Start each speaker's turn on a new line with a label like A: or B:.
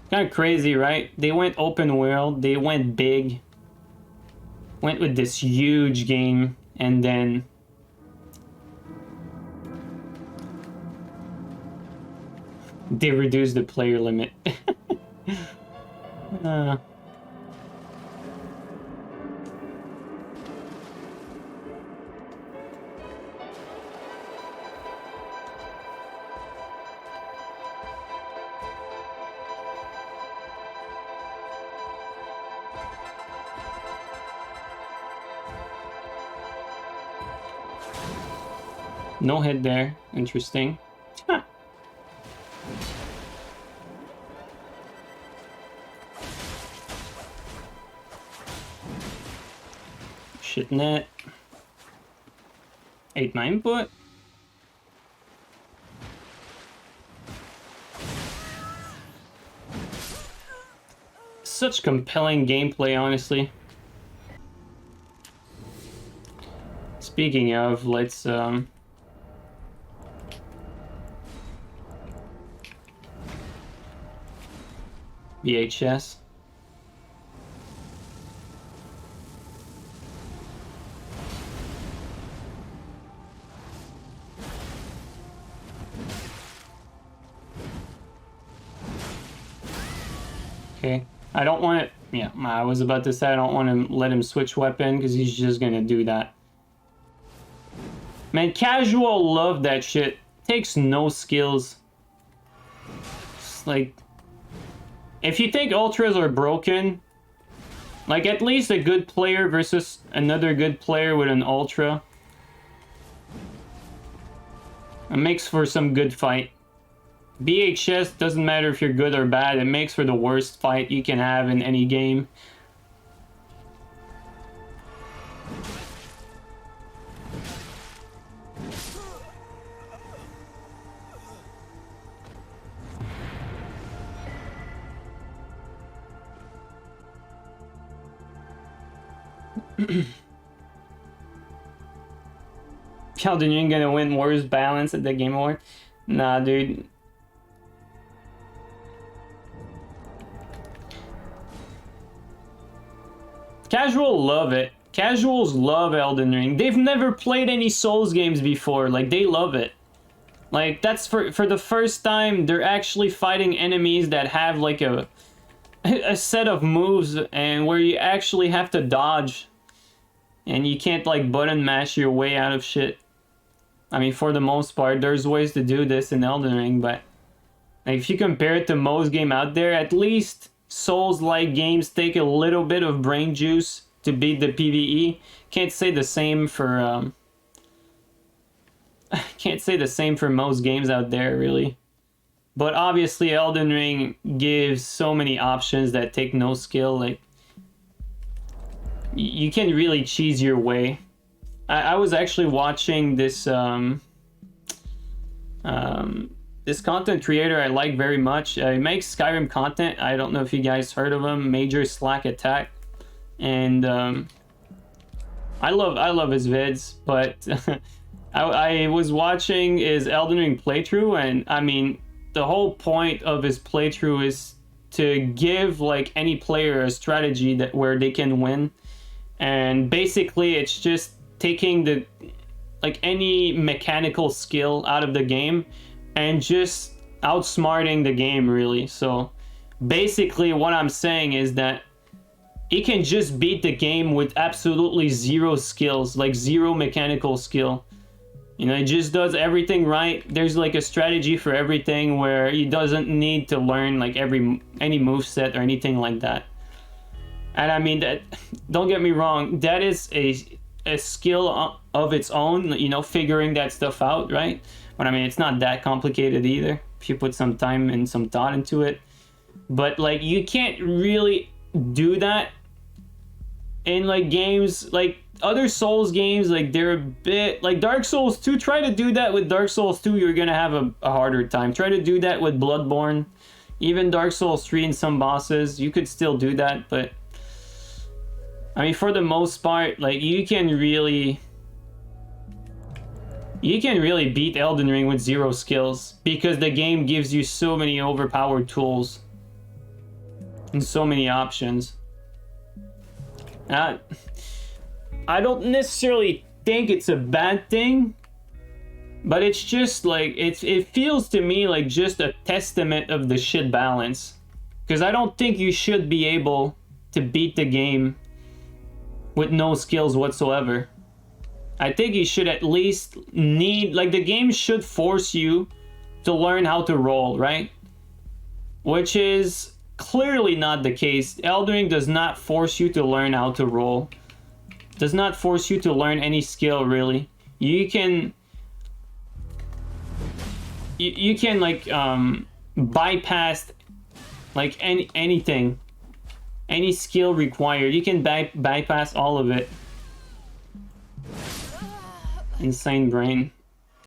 A: Kind of crazy, right? They went open world, they went big, went with this huge game, and then they reduced the player limit. No hit there. Interesting. Huh. Shit net. 8-9 input. Such compelling gameplay, honestly. Speaking of, let's VHS. Okay, I don't want it. Yeah, I was about to say I don't want to let him switch weapon because he's just gonna do that. Man, casual love that shit. Takes no skills. It's like, if you think ultras are broken, like at least a good player versus another good player with an ultra, it makes for some good fight. BHS doesn't matter if you're good or bad, it makes for the worst fight you can have in any game. Elden Ring gonna win worst balance at the Game Award? Nah, dude. Casual love it. Casuals love Elden Ring. They've never played any Souls games before. Like, they love it. Like, that's for the first time they're actually fighting enemies that have like a set of moves and where you actually have to dodge. And you can't like button mash your way out of shit. I mean, for the most part, there's ways to do this in Elden Ring, but like, if you compare it to most game out there, at least Souls-like games take a little bit of brain juice to beat the PvE. Can't say the same for can't say the same for most games out there, really. But obviously, Elden Ring gives so many options that take no skill. Like, you can really cheese your way. I was actually watching this this content creator I like very much. He makes Skyrim content. I don't know if you guys heard of him. Major Slack Attack, and I love his vids. But I was watching his Elden Ring playthrough, and I mean, the whole point of his playthrough is to give like any player a strategy that where they can win, and basically it's just taking the like any mechanical skill out of the game and just outsmarting the game, really. So basically what I'm saying is that he can just beat the game with absolutely zero skills, like zero mechanical skill. You know, he just does everything right. There's like a strategy for everything where he doesn't need to learn like any moveset or anything like that. And I mean, that, don't get me wrong, that is a skill of its own, you know, figuring that stuff out, right? But I mean, it's not that complicated either if you put some time and some thought into it. But like, you can't really do that in like games like other Souls games. Like, they're a bit like Dark Souls 2. Try to do that with Dark Souls 2, you're gonna have a harder time. Try to do that with Bloodborne. Even Dark Souls 3 and some bosses, you could still do that, but I mean, for the most part, like, you can really beat Elden Ring with zero skills because the game gives you so many overpowered tools. and so many options. I don't necessarily think it's a bad thing, but it's just like it feels to me like just a testament of the shit balance. Because I don't think you should be able to beat the game with no skills whatsoever. I think you should at least need, like, the game should force you to learn how to roll, right? Which is clearly not the case. Elden Ring does not force you to learn how to roll. Does not force you to learn any skill, really. You can like bypass like anything, any skill required. You can bypass all of it. Insane brain.